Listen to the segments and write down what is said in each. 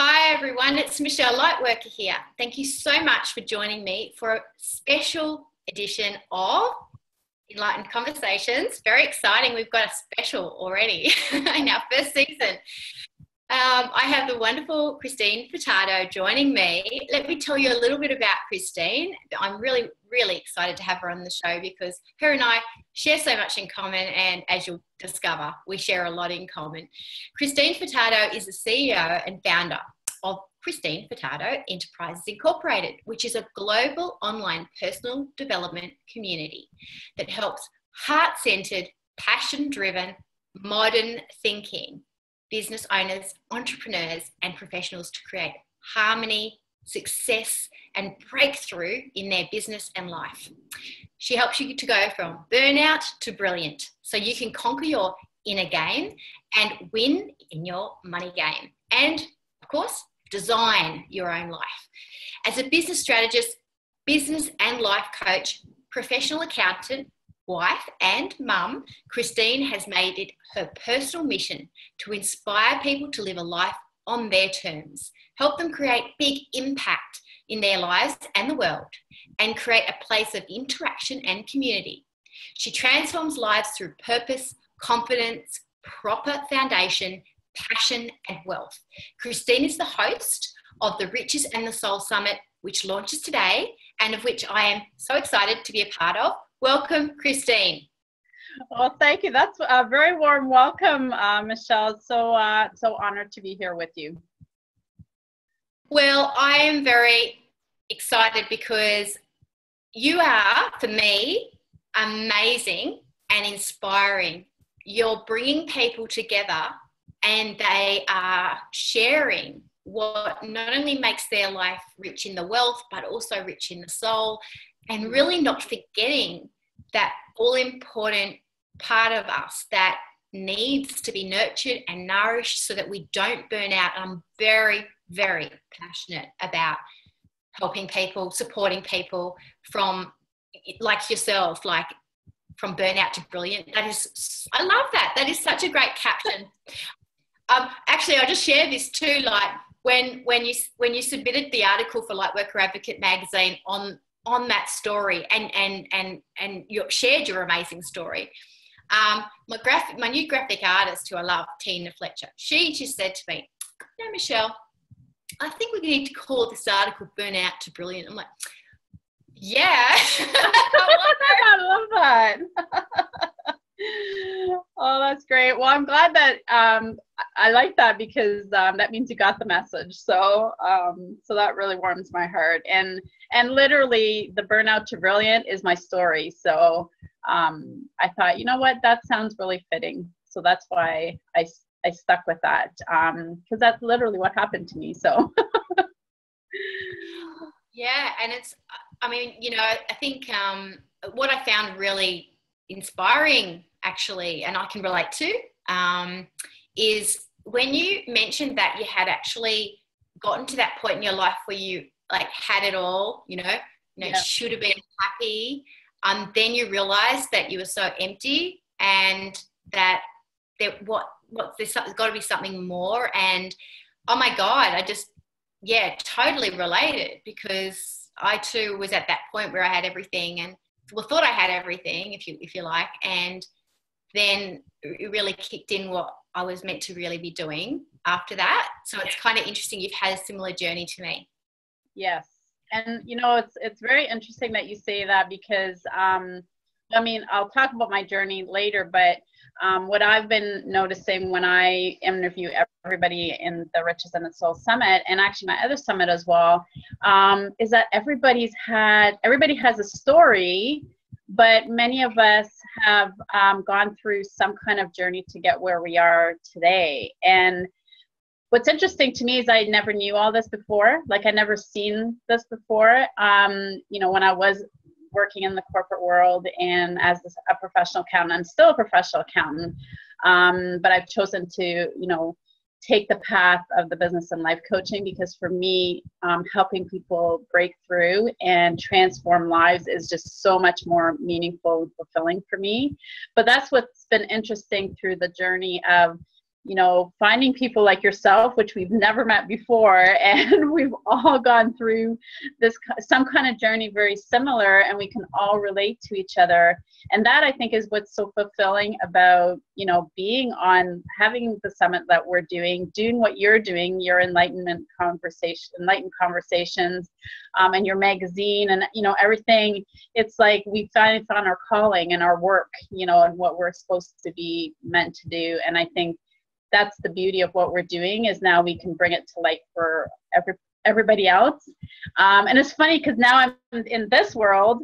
Hi everyone, it's Michelle Lightworker here. Thank you so much for joining me for a special edition of Enlightened Conversations. Very exciting, we've got a special already in our first season. I have the wonderful Christine Furtado joining me. Let me tell you a little bit about Christine. I'm really excited to have her on the show because her and I share so much in common, and as you'll discover, we share a lot in common. Christine Furtado is the CEO and founder of Christine Furtado Enterprises Incorporated, which is a global online personal development community that helps heart-centered, passion-driven, modern thinking business owners, entrepreneurs, and professionals to create harmony, success, and breakthrough in their business and life. She helps you to go from burnout to brilliant, so you can conquer your inner game and win in your money game. And, of course, design your own life. As a business strategist, business and life coach, professional accountant, wife and mum, Christine has made it her personal mission to inspire people to live a life on their terms, help them create big impact in their lives and the world, and create a place of interaction and community. She transforms lives through purpose, confidence, proper foundation, passion, and wealth. Christine is the host of the Riches and the Soul Summit, which launches today, and of which I am so excited to be a part of. Welcome, Christine. Well, thank you. That's a very warm welcome, Michelle. So honored to be here with you. Well, I am very excited because you are, for me, amazing and inspiring. You're bringing people together and they are sharing what not only makes their life rich in the wealth, but also rich in the soul, and really not forgetting that all-important part of us that needs to be nurtured and nourished so that we don't burn out. I'm very passionate about helping people, supporting people from, like yourself, like from burnout to brilliant. I love that. That is such a great caption. Actually, I'll just share this too. Like when you submitted the article for Lightworker Advocate magazine on that story and you shared your amazing story. My new graphic artist who I love, Tina Fletcher, she just said to me, Michelle, I think we need to call this article Burnout to Brilliant. I'm like, yeah. I love that. Oh, that's great. Well, I'm glad that I like that because that means you got the message. So that really warms my heart. And literally, the Burnout to Brilliant is my story. So I thought, you know what, that sounds really fitting. So that's why I stuck with that because that's literally what happened to me. So yeah, and I think what I found really inspiring, actually, and I can relate to, is when you mentioned that you had actually gotten to that point in your life where you like had it all, Yeah. should have been happy, then you realized that you were so empty and that there's got to be something more. And oh my God, I just, totally related because I too was at that point where I had everything and thought I had everything, if you like, and then it really kicked in what I was meant to really be doing after that. So it's kind of interesting. You've had a similar journey to me. Yes. And, it's very interesting that you say that because, I'll talk about my journey later, but what I've been noticing when I interview everybody in the Riches and the Soul Summit, and actually my other summit as well, is that everybody has a story, but many of us have gone through some kind of journey to get where we are today. And what's interesting to me is I never knew all this before. Like I never seen this before. When I was working in the corporate world and as a professional accountant, I'm still a professional accountant, but I've chosen to, take the path of the business and life coaching because for me, helping people break through and transform lives is just so much more meaningful and fulfilling for me. But that's what's been interesting through the journey of you know, finding people like yourself, which we've never met before, and we've all gone through this, some kind of journey very similar, and we can all relate to each other. And that, I think, is what's so fulfilling about, you know, being on, having the summit that we're doing what you're doing, your Enlightened Conversations, and your magazine, and, you know, everything. It's like we finally found our calling and our work, you know, and what we're supposed to be meant to do. And I think that's the beauty of what we're doing, is now we can bring it to light for everybody else. And it's funny because now I'm in this world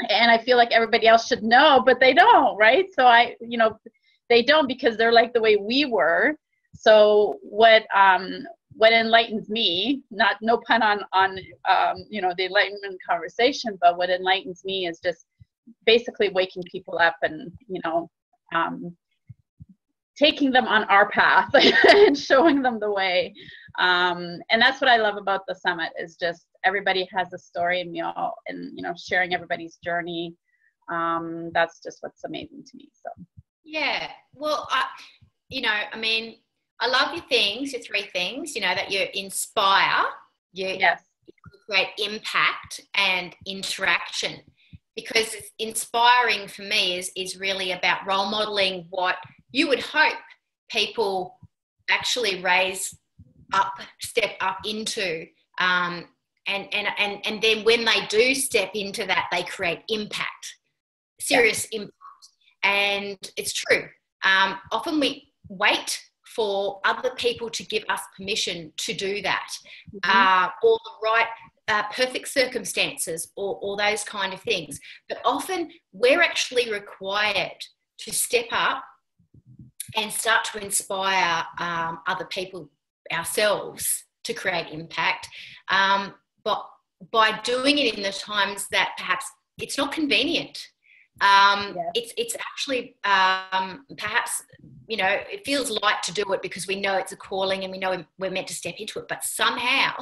and I feel like everybody else should know, but they don't, right? So you know, they don't, because they're like the way we were. So what enlightens me, no pun on you know, the Enlightenment conversation, but what enlightens me is just basically waking people up and, you know, taking them on our path and showing them the way. And that's what I love about the summit, is just everybody has a story, and you know, sharing everybody's journey. That's just what's amazing to me. So yeah, well, you know, I mean, I love your things, your three things, you know, that you inspire, you create impact and interaction, because inspiring for me is really about role modeling what you would hope people actually step up into, and then when they do step into that, they create impact, serious impact. And it's true. Often we wait for other people to give us permission to do that, or the right perfect circumstances, or those kind of things. But often we're actually required to step up and start to inspire other people, ourselves, to create impact. But by doing it in the times that perhaps it's not convenient, it's actually perhaps, you know, it feels light to do it because we know it's a calling and we know we're meant to step into it. But somehow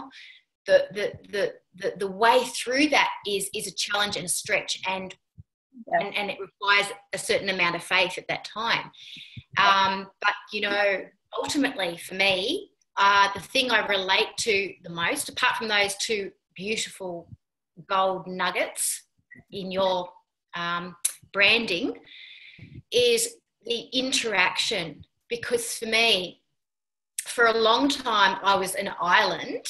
the way through that is a challenge and a stretch, and it requires a certain amount of faith at that time. But, you know, ultimately for me, the thing I relate to the most, apart from those two beautiful gold nuggets in your branding, is the interaction. Because for me, for a long time, I was an island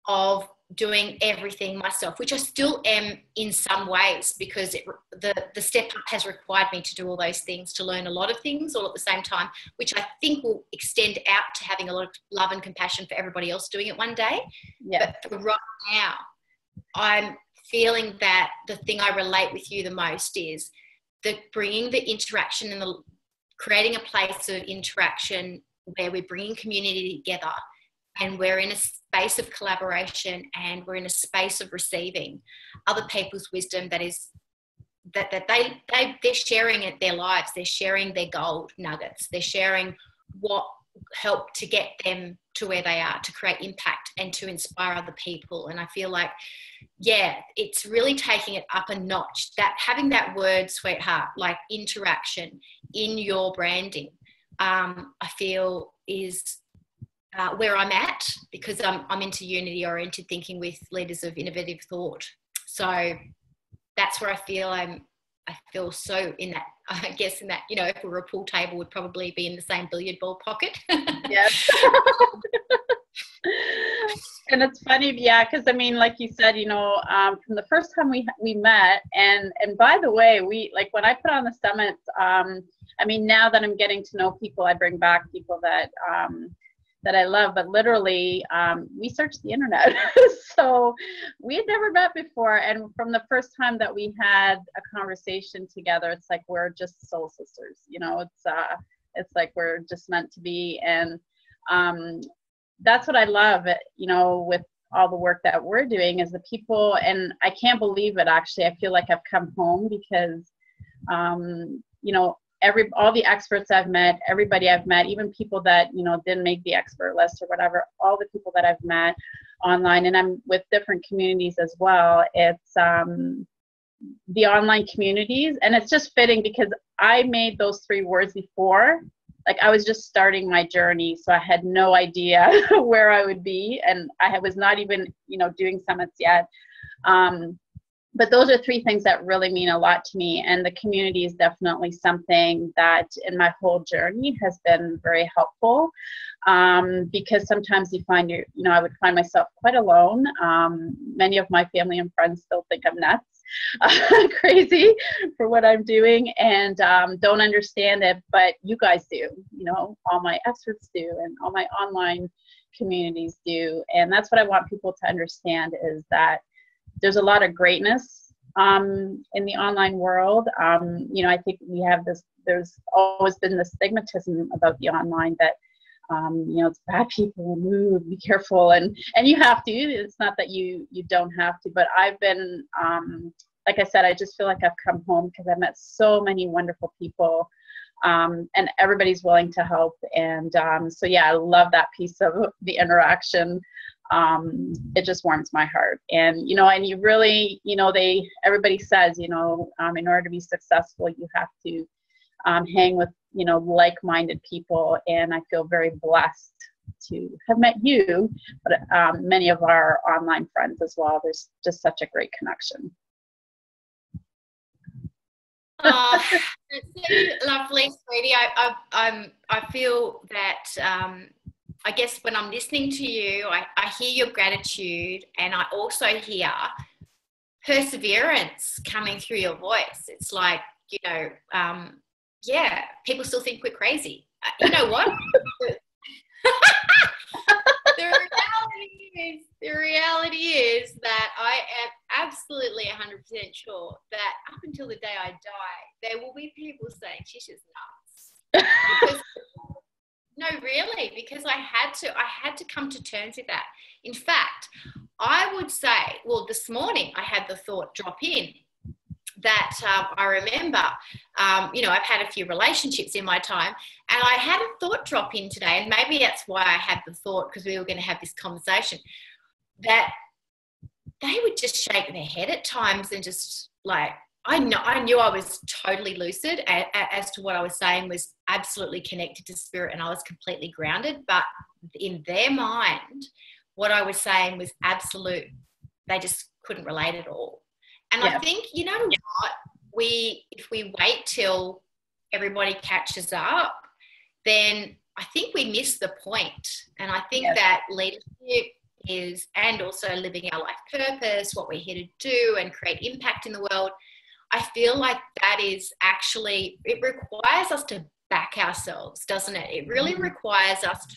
of doing everything myself, which I still am in some ways, because the step up has required me to do all those things, to learn a lot of things all at the same time, which I think will extend out to having a lot of love and compassion for everybody else doing it one day. But for right now, I'm feeling that the thing I relate with you the most is the bringing the interaction and the creating a place of interaction where we're bringing community together, and we're in a space of collaboration, and we're in a space of receiving other people's wisdom, that is that they're sharing it, their lives, they're sharing their gold nuggets, they're sharing what helped to get them to where they are, to create impact and to inspire other people. And I feel like, yeah, it's really taking it up a notch, that having that word, sweetheart, like interaction in your branding, I feel is where I'm at, because I'm into unity-oriented thinking with leaders of innovative thought. So that's where I feel so in that, I guess, in that, you know, if we were a pool table, would probably be in the same billiard ball pocket. Yes. And it's funny, because I mean, like you said, you know, from the first time we met, and by the way, we, like, when I put on the summits, I mean, now that I'm getting to know people, I bring back people that I love, but literally we searched the internet. So we had never met before, and from the first time that we had a conversation together, it's like we're just soul sisters, you know. It's like we're just meant to be. And that's what I love, you know, with all the work that we're doing, is the people. And I can't believe it, actually. I feel like I've come home, because you know, all the experts I've met, everybody I've met, even people that, you know, didn't make the expert list or whatever, all the people that I've met online, and I'm with different communities as well. It's the online communities, and it's just fitting because I made those three words before, like I was just starting my journey, so I had no idea where I would be, and I was not even, doing summits yet. But those are three things that really mean a lot to me, and the community is definitely something that in my whole journey has been very helpful, because sometimes you find I would find myself quite alone. Many of my family and friends still think I'm nuts, crazy for what I'm doing, and don't understand it, but you guys do, all my experts do, and all my online communities do, and that's what I want people to understand, is that there's a lot of greatness in the online world. I think we have there's always been this stigmatism about the online that, it's bad people, move, be careful. And you have to, it's not that you don't have to, but I've been, like I said, I just feel like I've come home because I've met so many wonderful people, and everybody's willing to help. And so, yeah, I love that piece of the interaction. It just warms my heart. And, and you really, everybody says, in order to be successful, you have to hang with, like-minded people. And I feel very blessed to have met you, but many of our online friends as well. There's just such a great connection. Oh, it's so lovely, sweetie. I feel that I guess when I'm listening to you, I hear your gratitude, and I also hear perseverance coming through your voice. It's like, people still think we're crazy. You know what? The reality is that I am absolutely 100% sure that up until the day I die, there will be people saying she's just nuts. Because, no, really, because I had to come to terms with that. In fact, I would say, well, this morning I had the thought drop in that I remember, I've had a few relationships in my time, and I had a thought drop in today, and maybe that's why I had the thought, because we were going to have this conversation, that they would just shake their head at times and just like, I knew I was totally lucid as to what I was saying was absolutely connected to spirit, and I was completely grounded, but in their mind, what I was saying was absolute. They just couldn't relate at all. And I think, what, if we wait till everybody catches up, then I think we miss the point. And I think that leadership is, and also living our life purpose, what we're here to do and create impact in the world, I feel like that is actually, it requires us to back ourselves, doesn't it? It really requires us to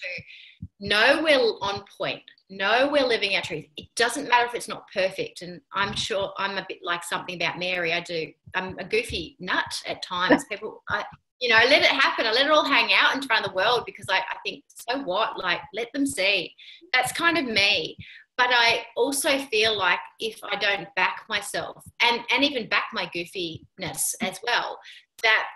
know we're on point, know we're living our truth. It doesn't matter if it's not perfect. And I'm sure I'm a bit like something about Mary. I'm a goofy nut at times. People, let it happen. I let it all hang out in front of the world, because I think, so what? Like, let them see. That's kind of me. But I also feel like if I don't back myself and even back my goofiness as well, that,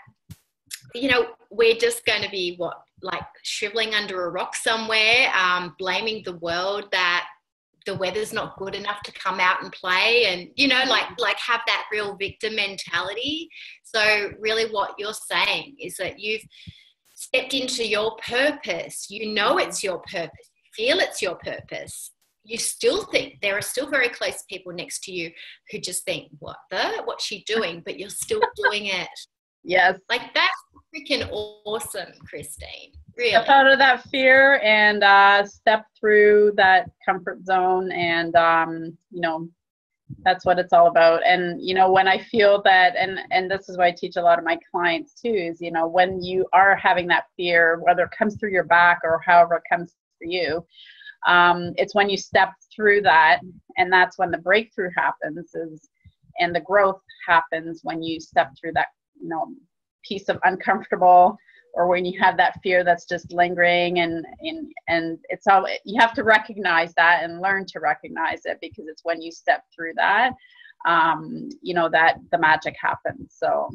we're just going to be like shriveling under a rock somewhere, blaming the world that the weather's not good enough to come out and play, and, like have that real victim mentality. So really what you're saying is that you've stepped into your purpose. It's your purpose. You feel it's your purpose. You still think there are still very close people next to you who just think, what's she doing? But you're still doing it. Yes. Like, that's freaking awesome, Christine. Really. Step out of that fear and step through that comfort zone, and that's what it's all about. And when I feel that, and this is why I teach a lot of my clients too, is when you are having that fear, whether it comes through your back or however it comes for you, it's when you step through that, and that's when the breakthrough happens, and the growth happens when you step through that piece of uncomfortable, or when you have that fear that's just lingering, and it's all, you have to recognize that and learn to recognize it, because it's when you step through that, that the magic happens. So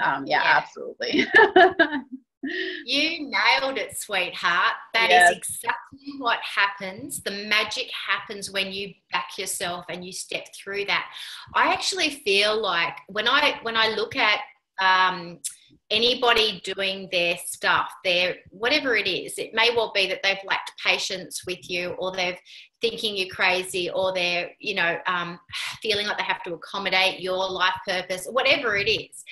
absolutely. You nailed it, sweetheart. That is exactly what happens. The magic happens when you back yourself and you step through that. I actually feel like when I look at anybody doing their stuff, their whatever it is, it may well be that they've lacked patience with you, or they're thinking you're crazy, or they're, feeling like they have to accommodate your life purpose, whatever it is.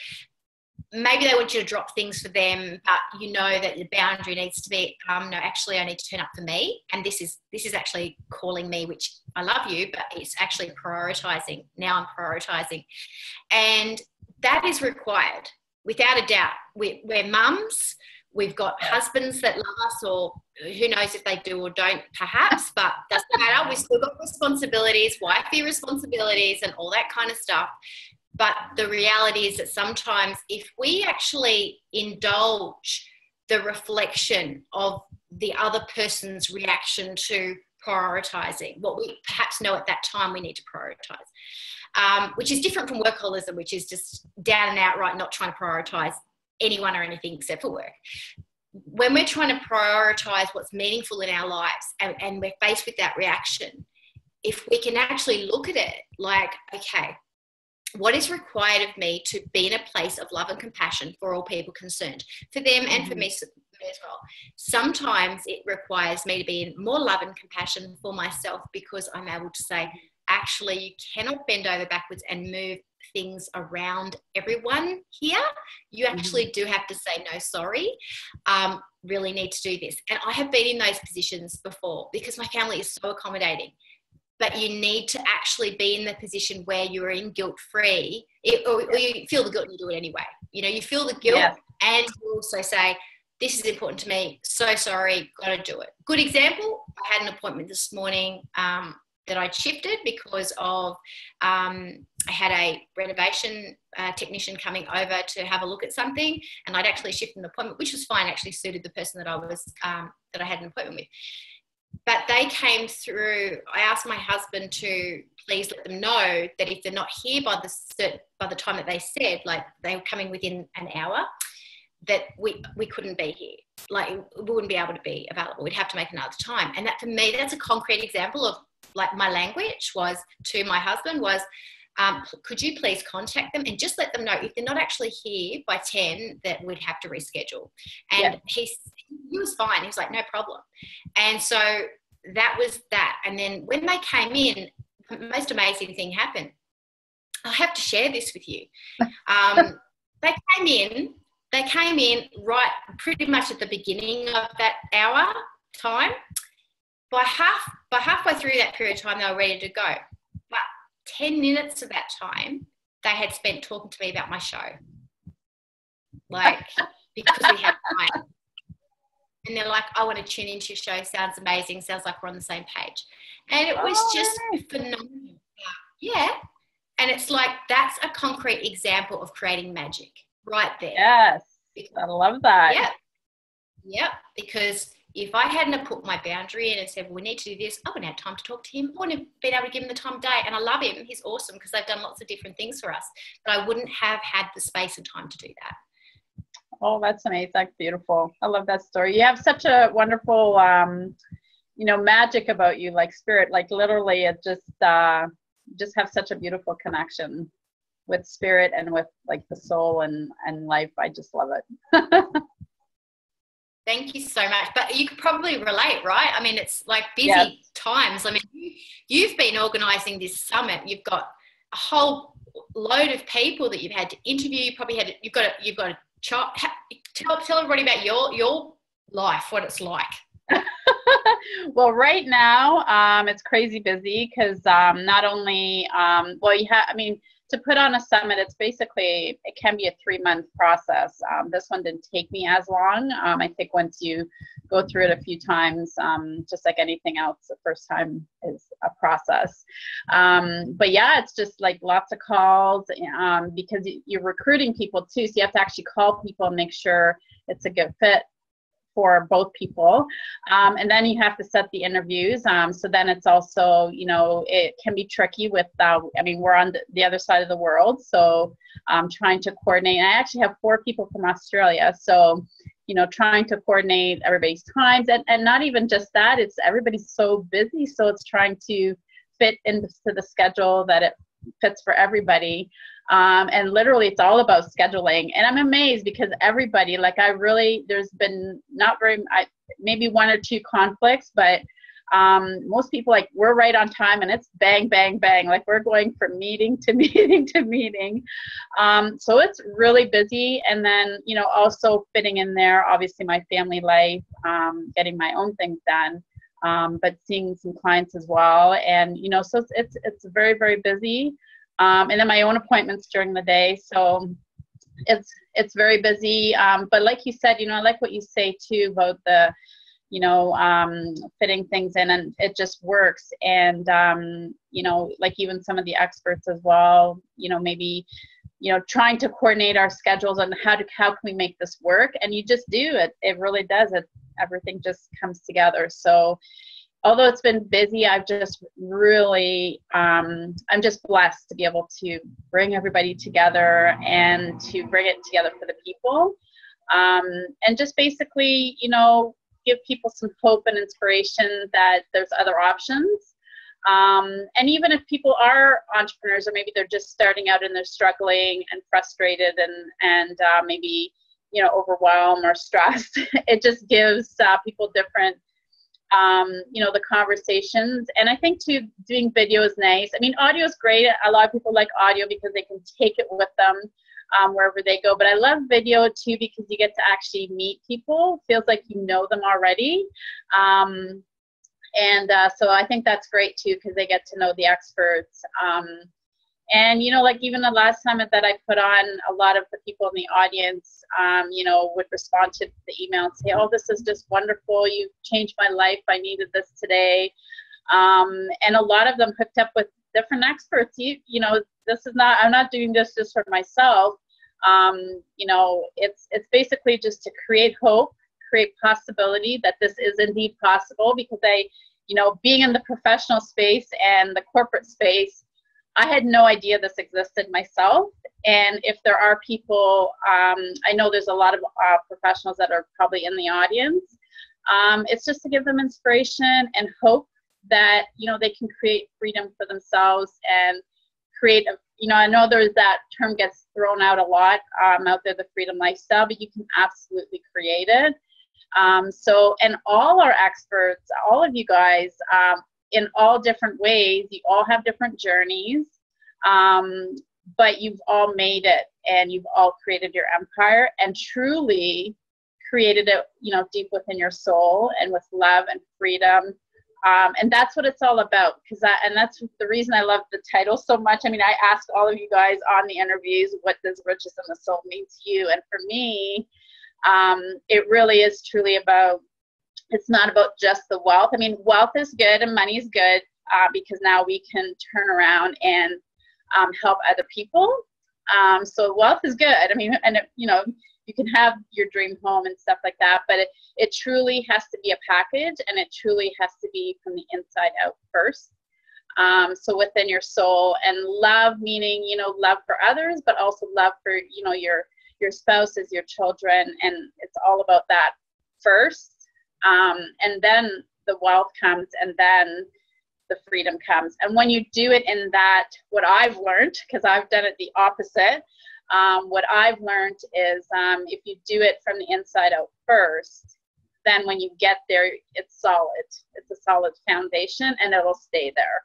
Maybe they want you to drop things for them, but you know that the boundary needs to be, no, actually I need to turn up for me. And this is actually calling me, which I love you, but it's actually prioritizing. Now I'm prioritizing. And that is required without a doubt. We're mums. We've got husbands that love us, or who knows if they do or don't perhaps, but doesn't matter. We've still got responsibilities, wifey responsibilities and all that kind of stuff. But the reality is that sometimes if we actually indulge the reflection of the other person's reaction to prioritizing what we perhaps know at that time we need to prioritize, which is different from workaholism, which is just down and outright not trying to prioritize anyone or anything except for work. When we're trying to prioritize what's meaningful in our lives, and we're faced with that reaction, if we can actually look at it like, okay, what is required of me to be in a place of love and compassion for all people concerned, for them and for me as well. Sometimes it requires me to be in more love and compassion for myself, because I'm able to say, actually, you cannot bend over backwards and move things around everyone here. You actually do have to say, no, sorry, really need to do this. And I have been in those positions before because my family is so accommodating. But you need to actually be in the position where you're in guilt-free, or you feel the guilt and you do it anyway. You feel the guilt and you also say, this is important to me, so sorry, got to do it. Good example, I had an appointment this morning that I'd shifted because of, I had a renovation technician coming over to have a look at something, and I'd actually shifted an appointment, which was fine, actually suited the person that I had an appointment with. But they came through. I asked my husband to please let them know that if they're not here by the time that they said, like they were coming within an hour, that we couldn't be here. Like we wouldn't be able to be available. We'd have to make another time. And that, for me, that's a concrete example of, like, my language was to my husband was, could you please contact them and just let them know if they're not actually here by 10 that we'd have to reschedule. And he was fine. He was like, no problem. And so that was that. And then when they came in, the most amazing thing happened. I have to share this with you. They came in right pretty much at the beginning of that hour time. By halfway through that period of time, they were ready to go. But 10 minutes of that time, they had spent talking to me about my show. Like, because we had time. And they're like, I want to tune into your show. Sounds amazing. Sounds like we're on the same page. And it was just phenomenal. Yeah. And it's like, that's a concrete example of creating magic right there. Yes. I love that. Yeah. Yeah. Because if I hadn't have put my boundary in and said, well, we need to do this, I wouldn't have time to talk to him. I wouldn't have been able to give him the time of day. And I love him. He's awesome because they've done lots of different things for us. But I wouldn't have had the space and time to do that. Oh, that's amazing. That's beautiful. I love that story. You have such a wonderful, magic about you, like spirit, like literally it just have such a beautiful connection with spirit and with like the soul and life. I just love it. Thank you so much. But you could probably relate, right? I mean, it's like busy times. I mean, you've been organising this summit. You've got a whole load of people that you've had to interview. You've got a tell everybody about your life, what it's like. Well, right now it's crazy busy because not only to put on a summit, it can be a 3-month process. This one didn't take me as long. I think once you go through it a few times, just like anything else, the first time is a process. But yeah, it's just like lots of calls because you're recruiting people too. So you have to actually call people and make sure it's a good fit for both people. And then you have to set the interviews. So then it's also, it can be tricky with, we're on the other side of the world. So trying to coordinate. I actually have 4 people from Australia. So, trying to coordinate everybody's times and not even just that, it's everybody's so busy. So it's trying to fit into the schedule that it fits for everybody. And literally it's all about scheduling. And I'm amazed because everybody, like there's been maybe one or two conflicts, but most people, like, we're right on time and it's bang, bang, bang. Like, we're going from meeting to meeting to meeting. So it's really busy. And then, also fitting in there, obviously my family life, getting my own things done, but seeing some clients as well. And, so it's very, very busy. And then my own appointments during the day. So it's very busy. But like you said, I like what you say too about the, fitting things in, and it just works. And, like even some of the experts as well, maybe, trying to coordinate our schedules on how can we make this work? And you just do it. It really does. Everything just comes together. So although it's been busy, I've just really, I'm just blessed to be able to bring everybody together and to bring it together for the people. And just basically, give people some hope and inspiration that there's other options. And even if people are entrepreneurs, or maybe they're just starting out and they're struggling and frustrated and maybe, overwhelmed or stressed, it just gives people different, the conversations. And I think too, doing video is nice. I mean, audio is great. A lot of people like audio because they can take it with them wherever they go. But I love video too because you get to actually meet people. Feels like you know them already. So I think that's great too because they get to know the experts. And, like even the last summit that I put on, a lot of the people in the audience, would respond to the email and say, oh, this is just wonderful. You've changed my life. I needed this today. And a lot of them hooked up with different experts. I'm not doing this just for myself. It's basically just to create hope, create possibility that this is indeed possible, because being in the professional space and the corporate space, I had no idea this existed myself. And if there are people, I know there's a lot of professionals that are probably in the audience. It's just to give them inspiration and hope that, they can create freedom for themselves and create I know there's that term gets thrown out a lot out there, the freedom lifestyle, but you can absolutely create it. And all our experts, all of you guys, in all different ways, you all have different journeys, but you've all made it and you've all created your empire and truly created it, deep within your soul and with love and freedom. And that's what it's all about, and that's the reason I love the title so much. I mean, I asked all of you guys on the interviews, what does riches in the soul mean to you? And for me, it really is truly about, it's not about just the wealth. I mean, wealth is good and money is good because now we can turn around and help other people. So wealth is good. I mean, and you can have your dream home and stuff like that, but it truly has to be a package, and it truly has to be from the inside out first. So within your soul, and love, meaning, love for others, but also love for, your spouses, your children. And it's all about that first. And then the wealth comes, and then the freedom comes. And when you do it in that, what I've learned, because I've done it the opposite, what I've learned is if you do it from the inside out first, then when you get there, it's solid. It's a solid foundation, and it'll stay there.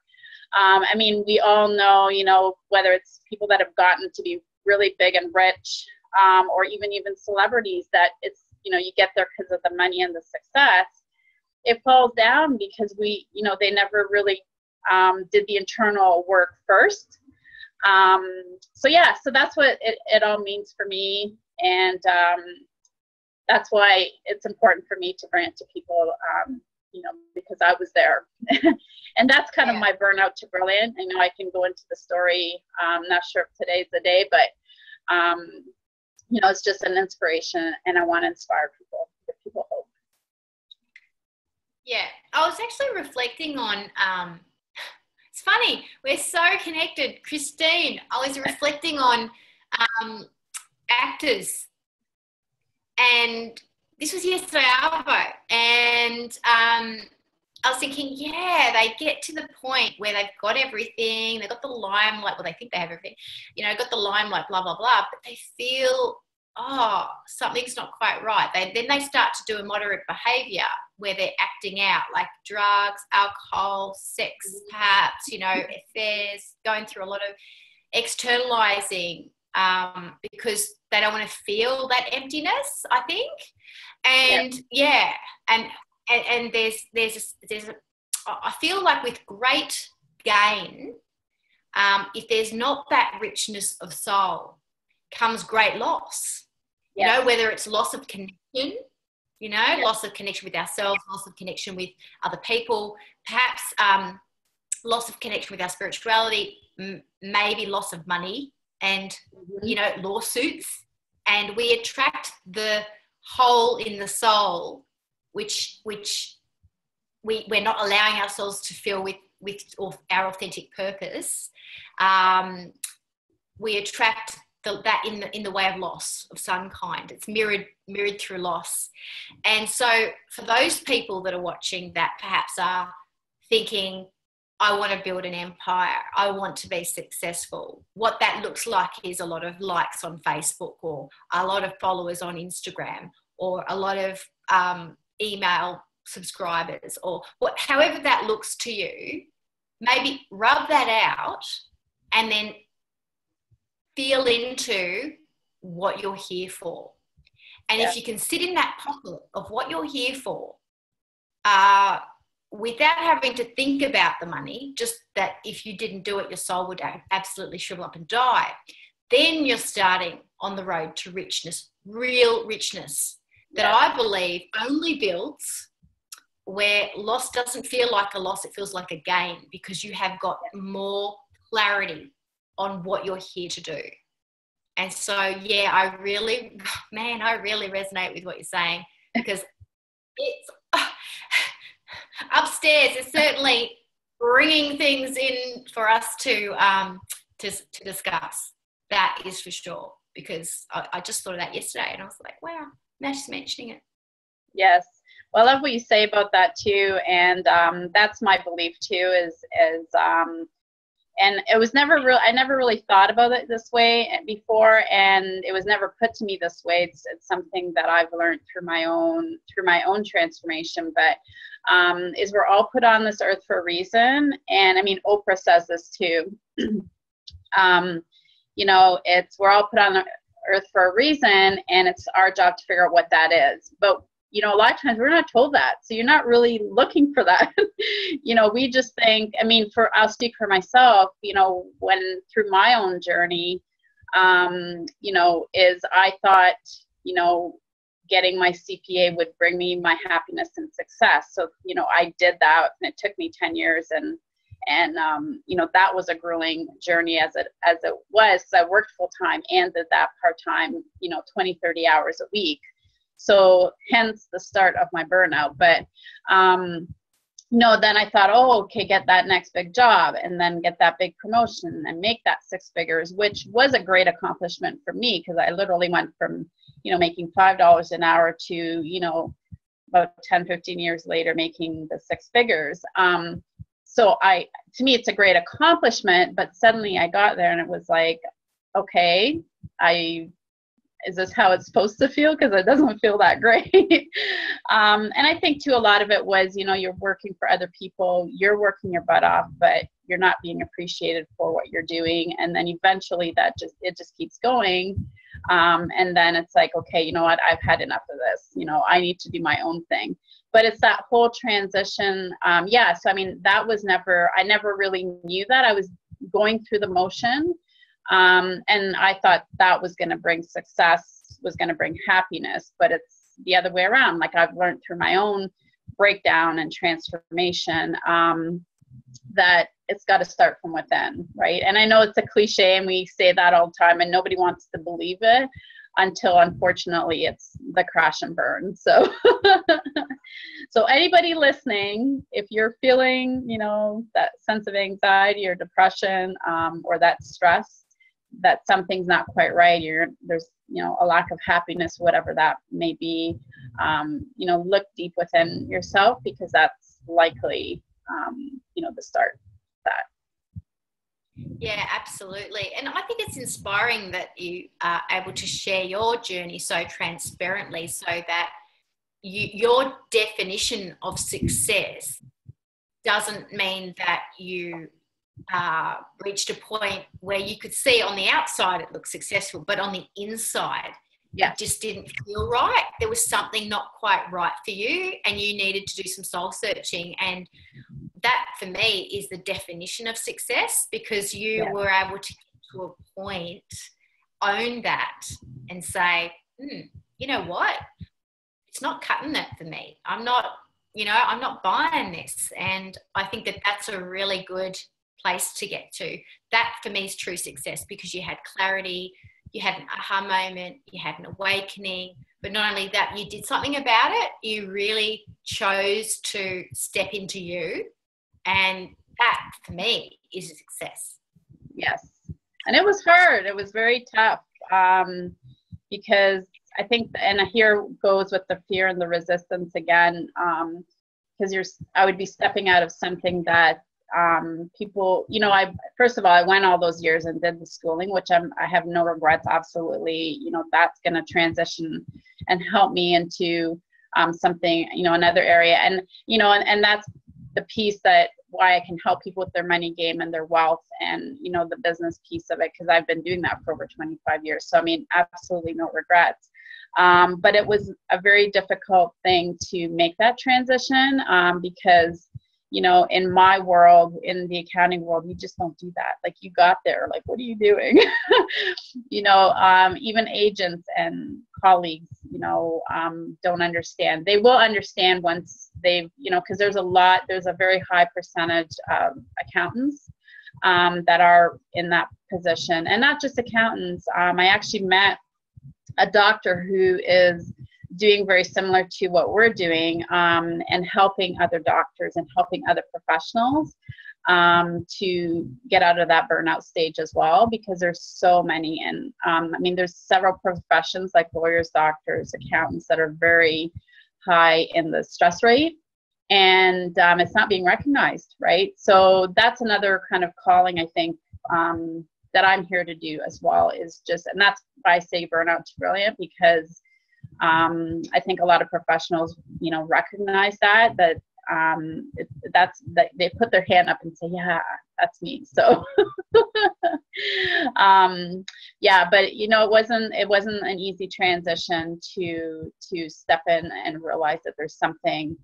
I mean, we all know, whether it's people that have gotten to be really big and rich, or even celebrities, that it's, you get there because of the money and the success. It falls down because they never really did the internal work first. So that's what it all means for me. And that's why it's important for me to bring it to people, because I was there. And that's kind of my burnout to brilliant. I know I can go into the story. I'm not sure if today's the day, but, it's just an inspiration, and I want to inspire people, give people hope. Yeah, I was actually reflecting on, it's funny, we're so connected. Christine, I was reflecting on actors, and this was yesterday, Arvo, and I was thinking, yeah, they get to the point where they've got everything, they've got the limelight, well, they think they have everything, got the limelight, blah, blah, blah, but they feel, oh, something's not quite right. Then they start to do immoderate behavior where they're acting out, like drugs, alcohol, sex, perhaps, affairs, going through a lot of externalizing, because they don't want to feel that emptiness, I think. And and there's I feel like with great gain, if there's not that richness of soul, comes great loss. Whether it's loss of connection, loss of connection with ourselves, loss of connection with other people, perhaps loss of connection with our spirituality, maybe loss of money and, lawsuits. And we attract the hole in the soul, which we're not allowing ourselves to fill with our authentic purpose. We attract that in the way of loss of some kind. It's mirrored through loss. And so for those people that are watching that perhaps are thinking, I want to build an empire, I want to be successful, what that looks like is a lot of likes on Facebook, or a lot of followers on Instagram, or a lot of email subscribers, or however that looks to you. Maybe rub that out and then feel into what you're here for. And if you can sit in that pocket of what you're here for, without having to think about the money, just that if you didn't do it, your soul would absolutely shrivel up and die, then you're starting on the road to richness, real richness, that I believe only builds where loss doesn't feel like a loss, it feels like a gain, because you have got more clarity on what you're here to do. And so, I really resonate with what you're saying, because it's upstairs. It's certainly bringing things in for us to discuss. That is for sure, because I just thought of that yesterday and I was like, wow, now she's mentioning it. Yes. Well, I love what you say about that too. And that's my belief too, is and it was never real. I never really thought about it this way before, and it was never put to me this way. It's something that I've learned through my own transformation. But is we're all put on this earth for a reason, and I mean Oprah says this too. It's we're all put on the earth for a reason, and it's our job to figure out what that is. But a lot of times we're not told that. So you're not really looking for that. We just think, I'll speak for myself, when through my own journey, is I thought, getting my CPA would bring me my happiness and success. So, I did that, and it took me 10 years, and that was a grueling journey as it was. So I worked full time and did that part time, 20, 30 hours a week. So hence the start of my burnout. But then I thought, okay, get that next big job, and then get that big promotion and make that 6 figures, which was a great accomplishment for me, because I literally went from, making $5 an hour to, about 10, 15 years later, making the 6 figures. So to me, it's a great accomplishment, but suddenly I got there and it was like, okay, is this how it's supposed to feel? Because it doesn't feel that great. And I think too, a lot of it was, you're working for other people, you're working your butt off, but you're not being appreciated for what you're doing. And then eventually it just keeps going. And then it's like, okay, you know what, I've had enough of this. I need to do my own thing. But it's that whole transition. So, that was I never really knew that. I was going through the motion. And I thought that was going to bring success, was going to bring happiness, but it's the other way around. Like I've learned through my own breakdown and transformation, that it's got to start from within, right? And I know it's a cliche and we say that all the time and nobody wants to believe it until unfortunately it's the crash and burn. So, so anybody listening, if you're feeling, that sense of anxiety or depression, or that stress, that something's not quite right, there's a lack of happiness, whatever that may be, look deep within yourself, because that's likely, the start of that. Yeah, absolutely. And I think it's inspiring that you are able to share your journey so transparently, so that your definition of success doesn't mean that you reached a point where you could see on the outside it looked successful, but on the inside, it just didn't feel right. There was something not quite right for you, and you needed to do some soul searching. And that, for me, is the definition of success, because you were able to get to a point, own that, and say, you know what? It's not cutting that for me. I'm not buying this. And I think that that's a really good place to get to. That, for me, is true success, because you had clarity, you had an aha moment, you had an awakening, but not only that, you did something about it. You really chose to step into you. And that, for me, is a success. Yes. And it was hard. It was very tough, because I think, and here goes with the fear and the resistance again, because I would be stepping out of something that people, first of all, I went all those years and did the schooling, which I have no regrets. Absolutely. That's going to transition and help me into something, another area. And, and that's the piece that why I can help people with their money game and their wealth and, the business piece of it, because I've been doing that for over 25 years. So, absolutely no regrets. But it was a very difficult thing to make that transition, because, in my world, in the accounting world, you just don't do that. Like, you got there, like, what are you doing? Even agents and colleagues, don't understand. They will understand once they've, because there's a very high percentage of accountants that are in that position, and not just accountants. I actually met a doctor who is doing very similar to what we're doing, and helping other doctors and helping other professionals to get out of that burnout stage as well, because there's so many. And there's several professions like lawyers, doctors, accountants that are very high in the stress rate, and it's not being recognized, right? So that's another kind of calling, I think, that I'm here to do as well, is just, and that's why I say burnout's brilliant, because I think a lot of professionals, recognize that they put their hand up and say, yeah, that's me. So, but it wasn't an easy transition to step in and realize that there's something,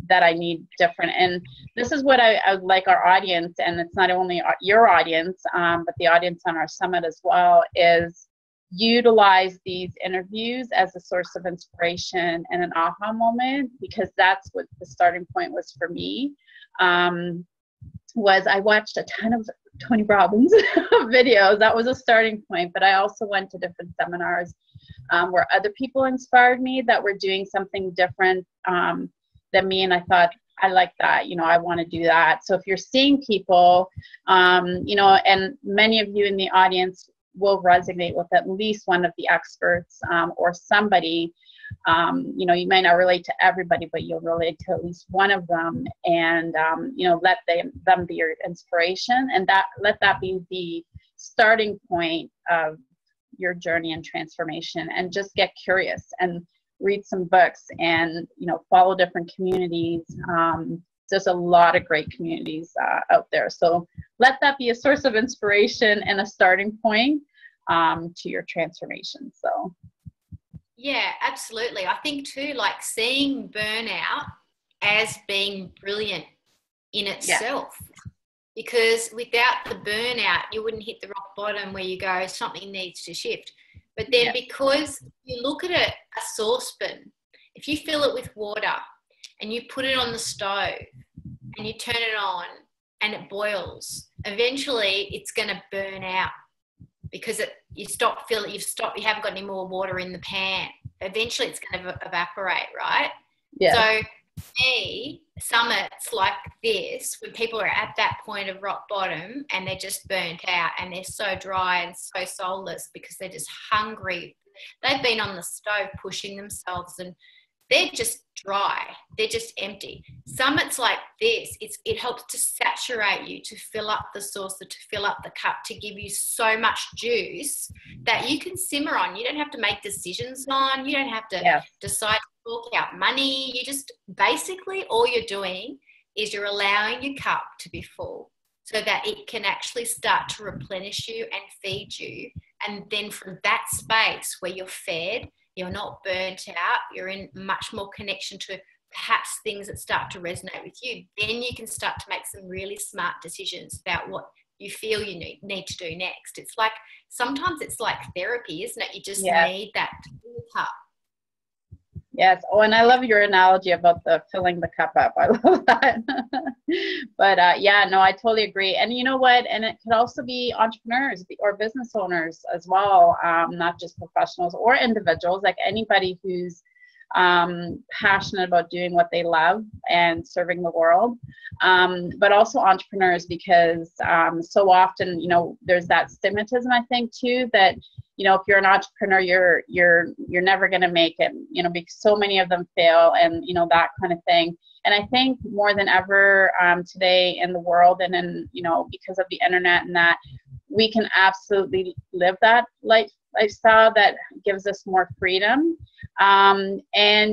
that I need different. And this is what I would like our audience, and it's not only your audience, but the audience on our summit as well, is utilize these interviews as a source of inspiration and an aha moment, because that's what the starting point was for me. Was I watched a ton of Tony Robbins videos. That was a starting point, but I also went to different seminars where other people inspired me that were doing something different than me, and I thought, I like that, I want to do that. So if you're seeing people, and many of you in the audience will resonate with at least one of the experts, or somebody, you may not relate to everybody, but you'll relate to at least one of them, and, let them be your inspiration, and let that be the starting point of your journey and transformation. And just get curious and read some books, and, follow different communities. There's a lot of great communities out there. So let that be a source of inspiration and a starting point to your transformation. So. Yeah, absolutely. I think too, like, seeing burnout as being brilliant in itself, because without the burnout, you wouldn't hit the rock bottom where you go, something needs to shift. But then because you look at a saucepan, if you fill it with water and you put it on the stove and you turn it on and it boils, eventually it's going to burn out, because you haven't got any more water in the pan. Eventually it's going to evaporate, right? Yeah. So for me, summits like this, when people are at that point of rock bottom and they're just burnt out and they're so dry and so soulless because they're just hungry. They've been on the stove pushing themselves and they're just dry. They're just empty. Some it's like this. It helps to saturate you, to fill up the saucer, to fill up the cup, to give you so much juice that you can simmer on. You don't have to make decisions on. You don't have to decide to fork out money. You just basically all you're doing is you're allowing your cup to be full so that it can actually start to replenish you and feed you. And then from that space where you're fed, you're not burnt out, you're in much more connection to perhaps things that start to resonate with you, then you can start to make some really smart decisions about what you feel you need to do next. It's like, sometimes it's like therapy, isn't it? You just need that cup. Yes. Oh, and I love your analogy about the filling the cup up. I love that. But yeah, no, I totally agree. And you know what? And it could also be entrepreneurs or business owners as well, not just professionals or individuals, like anybody who's passionate about doing what they love and serving the world, but also entrepreneurs, because so often, you know, there's that stigmatism, I think, too, that, you know, if you're an entrepreneur, you're never going to make it, you know, because so many of them fail, and, you know, that kind of thing. And I think more than ever today in the world, and in, you know, because of the internet and that, we can absolutely live that lifestyle that gives us more freedom. And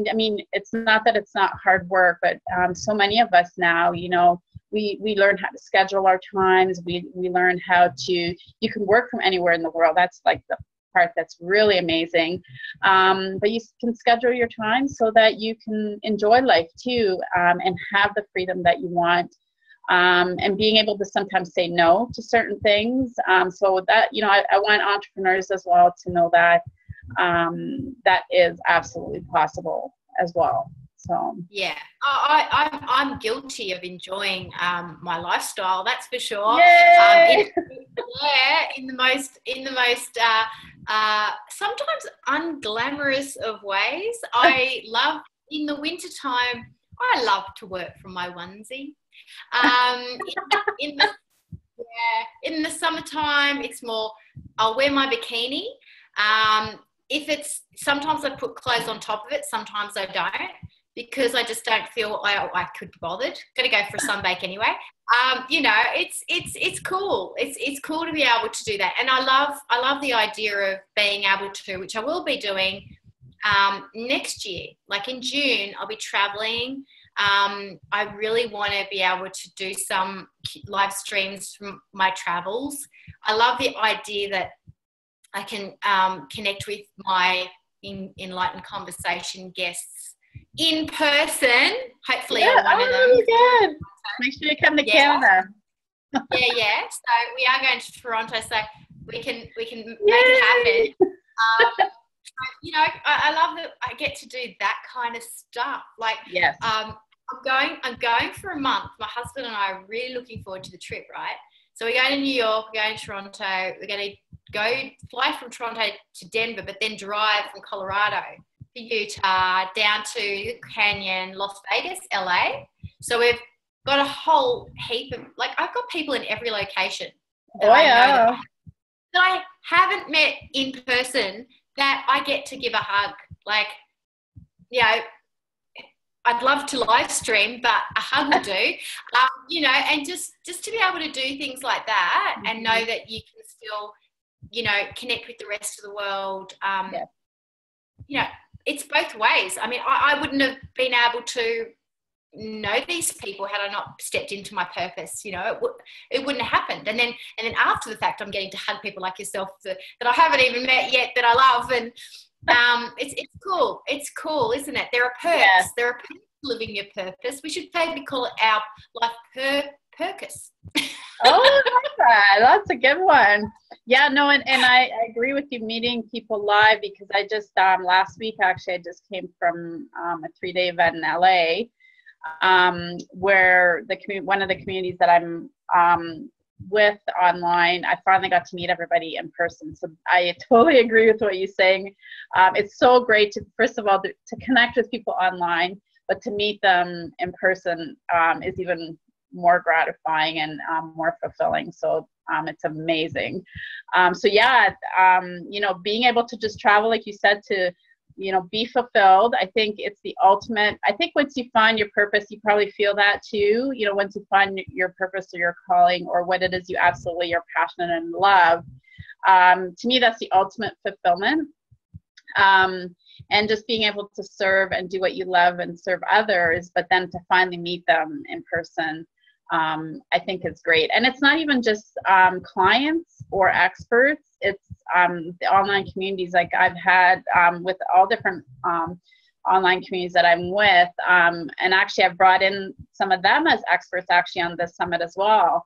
I mean, it's not that it's not hard work, but so many of us now, you know, we learn how to schedule our times. We learn how to, you can work from anywhere in the world. That's like the part that's really amazing. But you can schedule your time so that you can enjoy life too, and have the freedom that you want. And being able to sometimes say no to certain things. So that, you know, I want entrepreneurs as well to know that that is absolutely possible as well. So yeah, I'm guilty of enjoying my lifestyle. That's for sure. In the most sometimes unglamorous of ways. I love, in the wintertime, I love to work from my onesie. In the summertime, it's more, I'll wear my bikini. If it's, sometimes I put clothes on top of it, sometimes I don't, because I just don't feel I could be bothered. Gonna go for a sunbake anyway. You know, it's cool. It's cool to be able to do that, and I love the idea of being able to, which I will be doing next year. Like in June, I'll be traveling. I really want to be able to do some live streams from my travels. I love the idea that I can connect with my Enlightened Conversation guests in person. Hopefully, you're one of them. Good. Make sure you come to Canada. Yeah. So we are going to Toronto, so we can make it happen. You know, I love that I get to do that kind of stuff. Like, yes. I'm going for a month. My husband and I are really looking forward to the trip, right? So we're going to New York, we're going to Toronto, we're going to fly from Toronto to Denver, but then drive from Colorado to Utah, down to the Canyon, Las Vegas, LA. So we've got a whole heap of, like, I've got people in every location that that I haven't met in person, that I get to give a hug. Like, you know, I'd love to live stream, but a hug will do. You know, and just to be able to do things like that, and know that you can still, you know, connect with the rest of the world. You know, it's both ways. I mean, I wouldn't have been able to know these people had I not stepped into my purpose. You know, it wouldn't have happened. And then after the fact, I'm getting to hug people like yourself that I haven't even met yet, that I love. And it's cool. It's cool, isn't it? There are perks. Yeah. There are perks to living your purpose. We should maybe call it our life purpose. Oh, I like that. That's a good one. Yeah, no, and I agree with you, meeting people live, because I just last week, actually, I just came from a 3-day event in LA, where one of the communities that I'm with online, I finally got to meet everybody in person. So I totally agree with what you're saying. It's so great to, first of all, to connect with people online, but to meet them in person is even more gratifying and more fulfilling. So it's amazing. So yeah, you know, being able to just travel, like you said, to be fulfilled. I think it's the ultimate. I think once you find your purpose, you probably feel that too. Once you find your purpose or your calling or what it is you absolutely are passionate and love, to me, that's the ultimate fulfillment. And just being able to serve and do what you love and serve others, but then to finally meet them in person, I think is great. And it's not even just clients or experts. It's the online communities like I've had with all different online communities that I'm with. And actually I've brought in some of them as experts actually on this summit as well.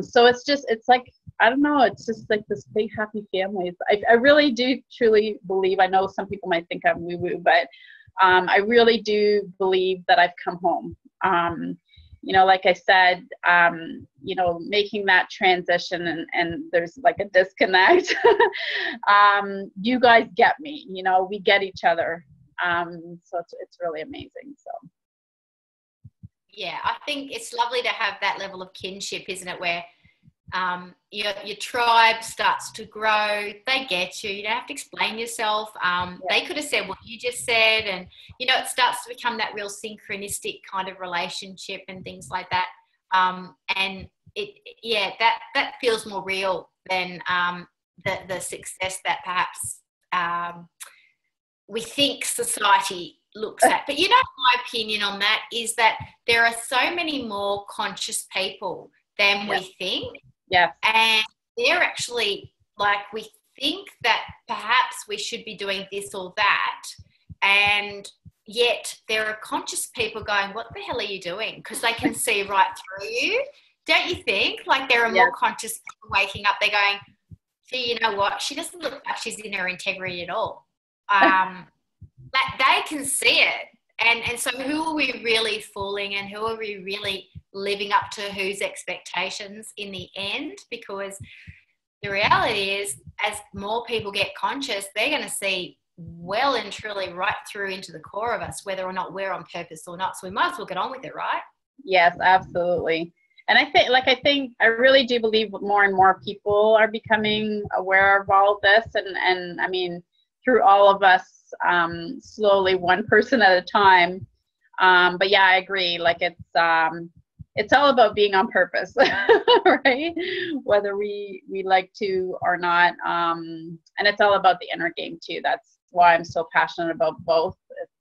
So it's like, I don't know, it's just like this big happy family. I really do truly believe, I know some people might think I'm woo-woo, but I really do believe that I've come home. Like I said, making that transition and there's like a disconnect. You guys get me, we get each other. So it's really amazing. So. Yeah, I think it's lovely to have that level of kinship, isn't it? Where your tribe starts to grow. They get you. You don't have to explain yourself. They could have said what you just said, and it starts to become that real synchronistic kind of relationship and things like that. And that feels more real than the success that perhaps we think society looks at. But my opinion on that is that there are so many more conscious people than we think. Yeah. And they're actually like, we think that perhaps we should be doing this or that. And yet there are conscious people going, what the hell are you doing? Because they can see right through you. Don't you think? Like there are more conscious people waking up. They're going, gee, you know what? She doesn't look like she's in her integrity at all. Like they can see it. And so who are we really fooling and who are we really living up to whose expectations in the end? Because the reality is as more people get conscious, they're going to see well and truly right through into the core of us, whether or not we're on purpose or not. So we might as well get on with it, right? Yes, absolutely. And I think I really do believe more and more people are becoming aware of all of this. And I mean, through all of us, slowly, one person at a time. But yeah, I agree. Like it's all about being on purpose, right? Whether we like to or not. And it's all about the inner game too. That's why I'm so passionate about both. It's,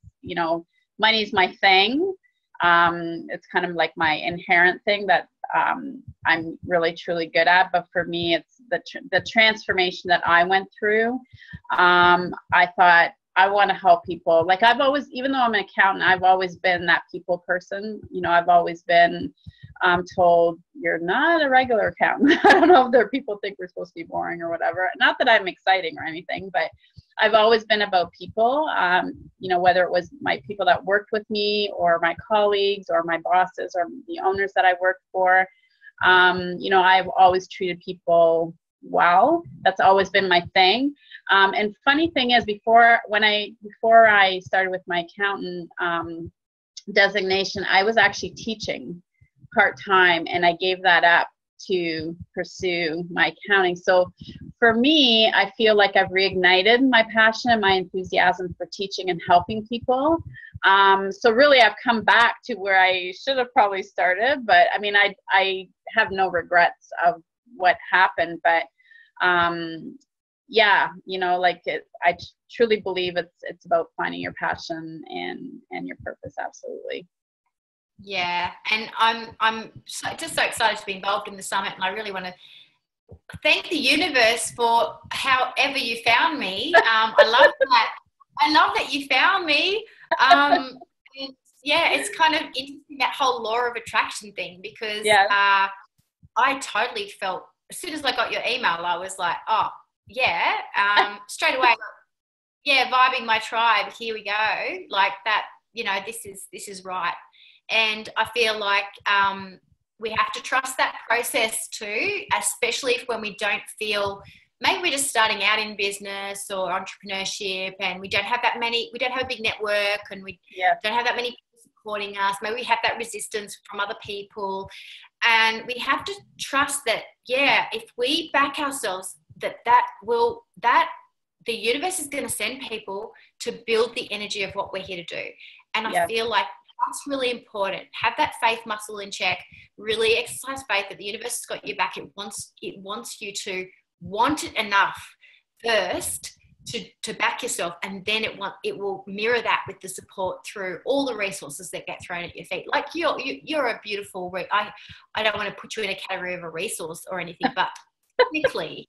money's my thing. It's kind of like my inherent thing that I'm really truly good at. But for me, it's the transformation that I went through. I thought, I want to help people. Like I've always, even though I'm an accountant, I've always been that people person. I've always been told you're not a regular accountant. I don't know if there are people think we're supposed to be boring or whatever. Not that I'm exciting or anything, but I've always been about people. Whether it was my people that worked with me or my colleagues or my bosses or the owners that I worked for. I've always treated people well. That's always been my thing. And funny thing is, before I started with my accountant designation, I was actually teaching part-time, and I gave that up to pursue my accounting. So for me, I feel like I've reignited my passion and my enthusiasm for teaching and helping people. So really, I've come back to where I should have probably started. But I mean, I have no regrets of what happened. But I truly believe it's about finding your passion and your purpose. Absolutely. Yeah, and I'm just so excited to be involved in the summit, and I really want to thank the universe for however you found me. I love that. I love that you found me. It's kind of interesting, that whole law of attraction thing, because I totally felt, as soon as I got your email, I was like, oh yeah, straight away, vibing my tribe. Here we go, like that. This is right. And I feel like we have to trust that process too, especially when we don't feel, maybe we're just starting out in business or entrepreneurship and we don't have a big network, and we don't have that many people supporting us. Maybe we have that resistance from other people, and we have to trust that, if we back ourselves, that the universe is going to send people to build the energy of what we're here to do. And I Yes. feel like that's really important. Have that faith muscle in check. Really exercise faith that the universe has got your back. It wants you to want it enough first to back yourself, and then it will mirror that with the support through all the resources that get thrown at your feet. Like you're a beautiful. I don't want to put you in a category of a resource or anything, but technically,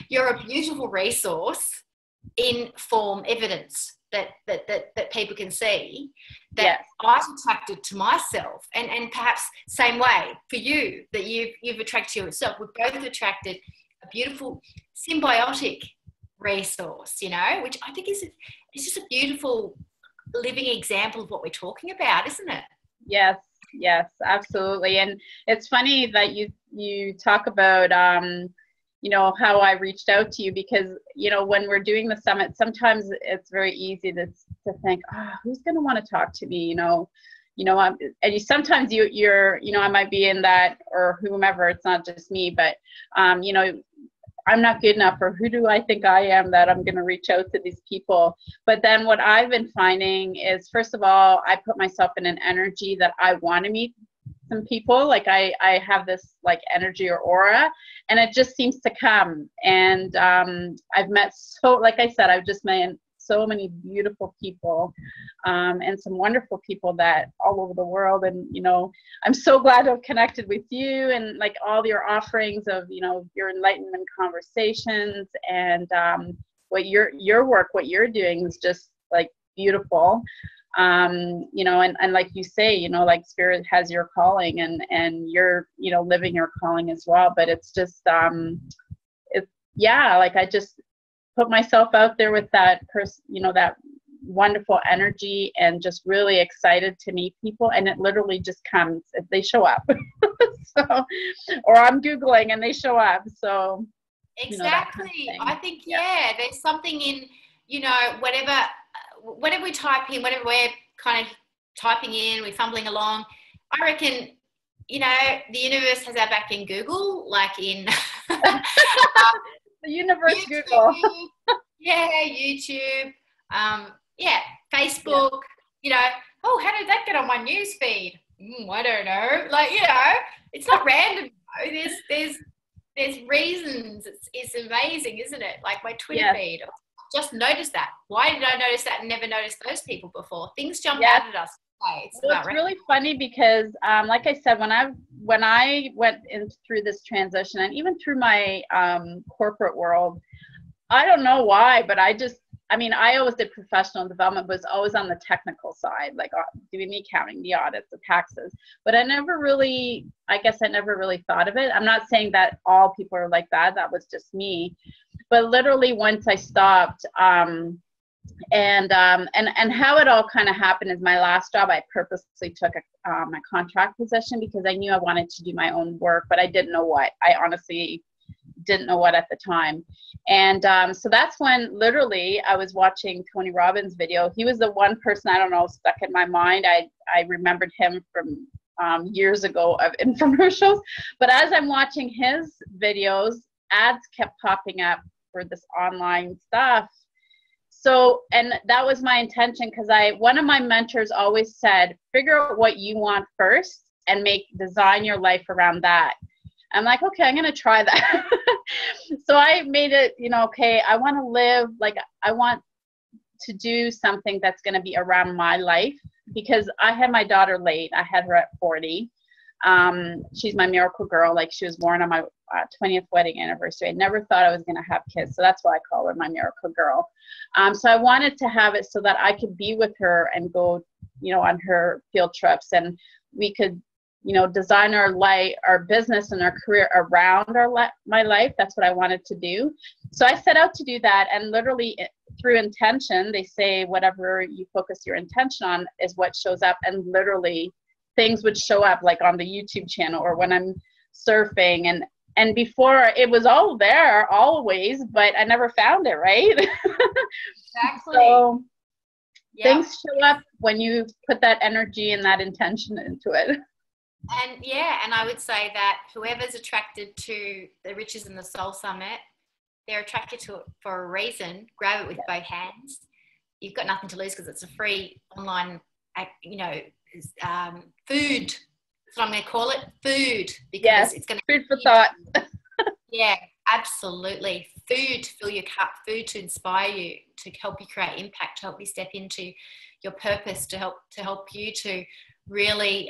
you're a beautiful resource in form evidence that people can see that Yes. I've attracted to myself, and perhaps same way for you that you've attracted to yourself. We've both attracted a beautiful symbiotic resource, you know, which I think it's just a beautiful living example of what we're talking about, isn't it? Yes, absolutely. And it's funny that you talk about how I reached out to you, because when we're doing the summit, sometimes it's very easy to think, who's going to want to talk to me, sometimes you're I might be in that, or whomever, it's not just me, but I'm not good enough, or who do I think I am that I'm going to reach out to these people? But then what I've been finding is, first of all, I put myself in an energy that I want to meet some people. Like I have this like energy or aura, and it just seems to come. And I've met, like I said, I've just met so many beautiful people, and some wonderful people that all over the world. And I'm so glad to have connected with you, and like all your offerings of your enlightenment conversations, and what your work, what you're doing is just like beautiful. And like you say, like spirit has your calling, and you're living your calling as well. But it's just like I just put myself out there with that person, that wonderful energy, and just really excited to meet people. And it literally just comes if they show up. So, or I'm Googling and they show up. So exactly. Kind of I think, there's something in, whatever we type in, whatever we're kind of typing in, we're fumbling along, I reckon, the universe has our back in Google, like in the universe, YouTube, Google. YouTube, Facebook, how did that get on my news feed? I don't know. Like, it's not random. There's reasons. It's amazing, isn't it? Like my Twitter feed. Just noticed that. Why did I notice that and never noticed those people before? Things jump out at us. It's really funny because, like I said, when I went in through this transition, and even through my corporate world, I don't know why, but I always did professional development, was always on the technical side, like doing the accounting, the audits, the taxes. But I never really thought of it. I'm not saying that all people are like that. That was just me. But literally once I stopped, and how it all kind of happened is my last job, I purposely took my contract position because I knew I wanted to do my own work, but I didn't know what. I honestly didn't know what at the time. And so that's when literally I was watching Tony Robbins' video. He was the one person, I don't know, stuck in my mind. I remembered him from years ago of infomercials. But as I'm watching his videos, ads kept popping up for this online stuff. So, and that was my intention, because one of my mentors always said, figure out what you want first and design your life around that. I'm like, okay, I'm going to try that. So I made it, okay, I want to live, like, I want to do something that's going to be around my life, because I had my daughter late. I had her at 40. She's my miracle girl. Like, she was born on my 20th wedding anniversary. I never thought I was going to have kids. So that's why I call her my miracle girl. So I wanted to have it so that I could be with her and go, on her field trips, and we could, design our life, our business and our career around my life. That's what I wanted to do. So I set out to do that. And literally through intention, they say whatever you focus your intention on is what shows up. And literally things would show up, like on the YouTube channel or when I'm surfing, and before it was all there always, but I never found it, right? Exactly. So things show up when you put that energy and that intention into it. And I would say that whoever's attracted to the Riches in the Soul Summit, they're attracted to it for a reason. Grab it with both hands. You've got nothing to lose because it's a free online, food. That's what I'm going to call it, food. Because it's going to food for thought. Yeah, absolutely. Food to fill your cup, food to inspire you, to help you create impact, to help you step into your purpose, to help you to really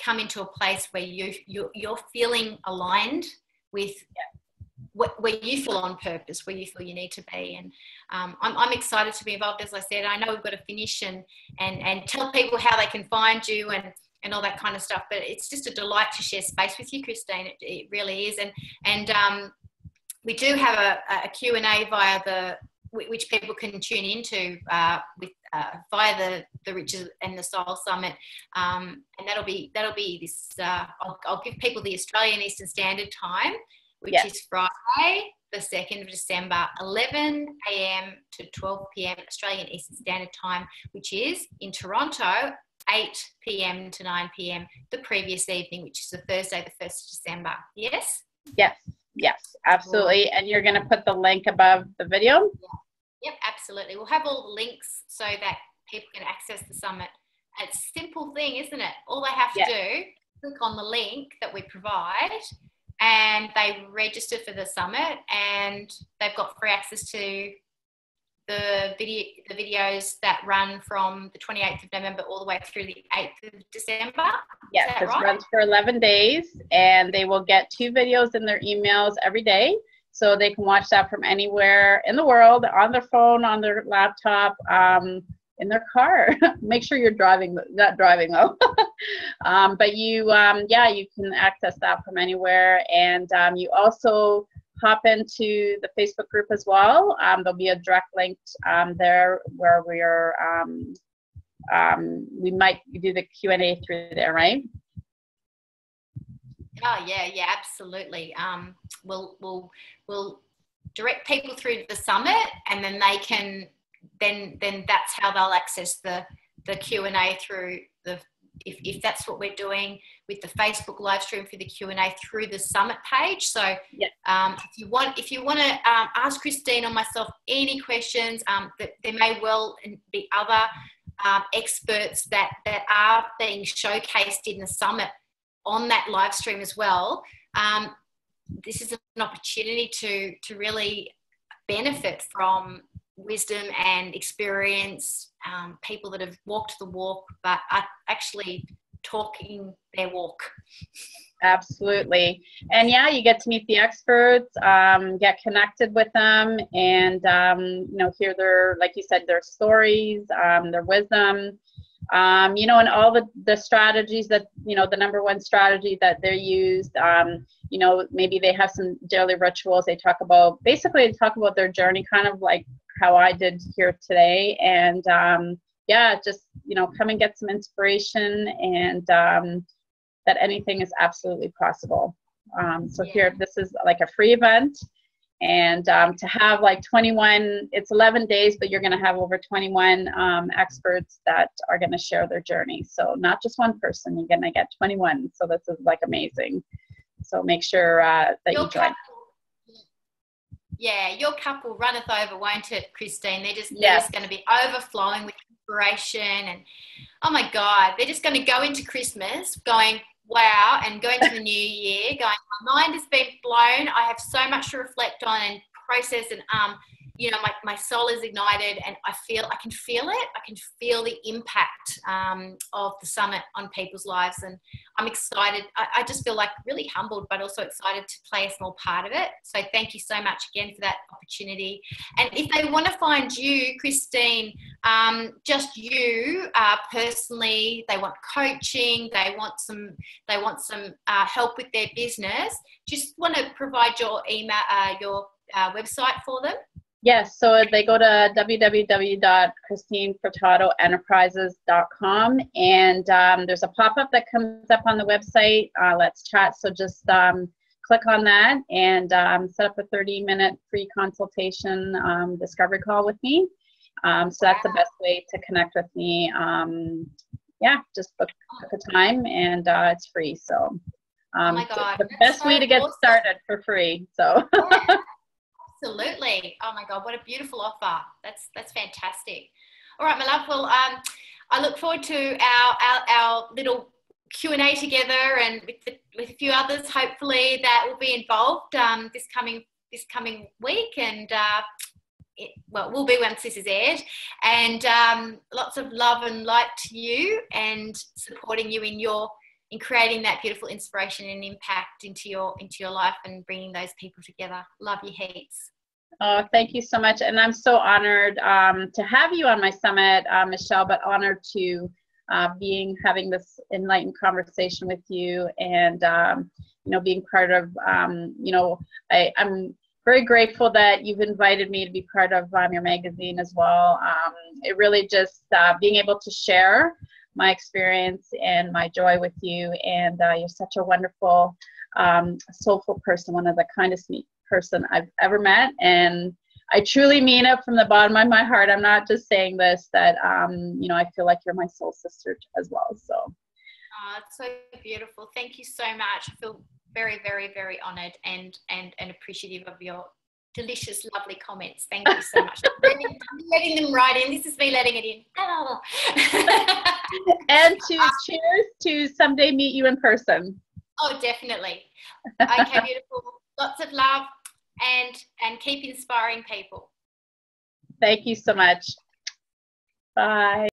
come into a place where you're feeling aligned with where you feel on purpose, where you feel you need to be. And I'm excited to be involved. As I said, I know we've got to finish and tell people how they can find you and all that kind of stuff. But it's just a delight to share space with you, Christine. It really is. And we do have a Q&A via which people can tune into via the Riches and the Soul Summit, and that'll be this. I'll give people the Australian Eastern Standard Time, which is Friday, the 2nd of December, 11 a.m. to 12 p.m. Australian Eastern Standard Time, which is in Toronto, 8 p.m. to 9 p.m. the previous evening, which is the Thursday, the 1st of December. Yes? Yes, absolutely. And you're going to put the link above the video? Yep, absolutely. We'll have all the links so that people can access the summit. It's a simple thing, isn't it? All they have to do, click on the link that we provide, and they register for the summit, and they've got free access to the videos that run from the 28th of November all the way through the 8th of December. Yes, it runs for 11 days, and they will get 2 videos in their emails every day. So they can watch that from anywhere in the world, on their phone, on their laptop, in their car. Make sure you're not driving though. But you can access that from anywhere. And you also hop into the Facebook group as well. There'll be a direct link there where we might do the Q&A through there, right? Oh yeah, absolutely. We'll direct people through to the summit, and then they can then that's how they'll access the Q&A through if that's what we're doing with the Facebook live stream for the Q&A through the summit page. So if you want to ask Christine or myself any questions, there may well be other experts that are being showcased in the summit on that live stream as well. This is an opportunity to really benefit from wisdom and experience, people that have walked the walk but are actually talking their walk. Absolutely. And you get to meet the experts, get connected with them, and hear their, like you said, their stories, their wisdom, and all the strategies that, the number one strategy that they're used. Maybe they have some daily rituals. They talk about their journey, kind of like how I did here today. And just come and get some inspiration, and that anything is absolutely possible. Here, this is like a free event, and to have like 21, it's 11 days, but you're going to have over 21 experts that are going to share their journey. So not just one person, you're going to get 21. So this is like amazing. So make sure that you join. Your cup will runneth over, won't it, Christine? They're just going to be overflowing with inspiration, and oh my God, they're just going to go into Christmas going, wow, and go into the new year going, my mind has been blown. I have so much to reflect on and process, and my soul is ignited, and I can feel it. I can feel the impact of the summit on people's lives, and I'm excited. I just feel like really humbled, but also excited to play a small part of it. So thank you so much again for that opportunity. And if they want to find you, Christine, just you personally, they want coaching, they want some help with their business, just want to provide your email, your website for them. Yes, so they go to www.christinefurtadoenterprises.com, and there's a pop-up that comes up on the website, Let's Chat. So just click on that and set up a 30-minute free consultation discovery call with me. So that's the best way to connect with me. Just book a time, and it's free. So oh my God, the best way to get started for free. So. Absolutely. Oh my God, what a beautiful offer. That's fantastic. All right, my love. Well, I look forward to our little Q&A together, and with a few others, hopefully, that will be involved this coming week, and will be once this is aired. And lots of love and light to you, and supporting you in creating that beautiful inspiration and impact into your life, and bringing those people together. Love you heaps. Oh, thank you so much. And I'm so honored to have you on my summit, Michelle, but honored to having this enlightened conversation with you, and being part of, I'm very grateful that you've invited me to be part of your magazine as well. It really just being able to share my experience and my joy with you, and you're such a wonderful, soulful person, one of the kindest person I've ever met, and I truly mean it from the bottom of my heart. I'm not just saying this, that I feel like you're my soul sister as well. So it's so beautiful. Thank you so much. I feel very, very, very honored and appreciative of your delicious, lovely comments. Thank you so much. I'm letting them right in. This is me letting it in. Oh. And cheers to someday meet you in person. Oh, definitely. Okay, beautiful. Lots of love, and keep inspiring people. Thank you so much. Bye.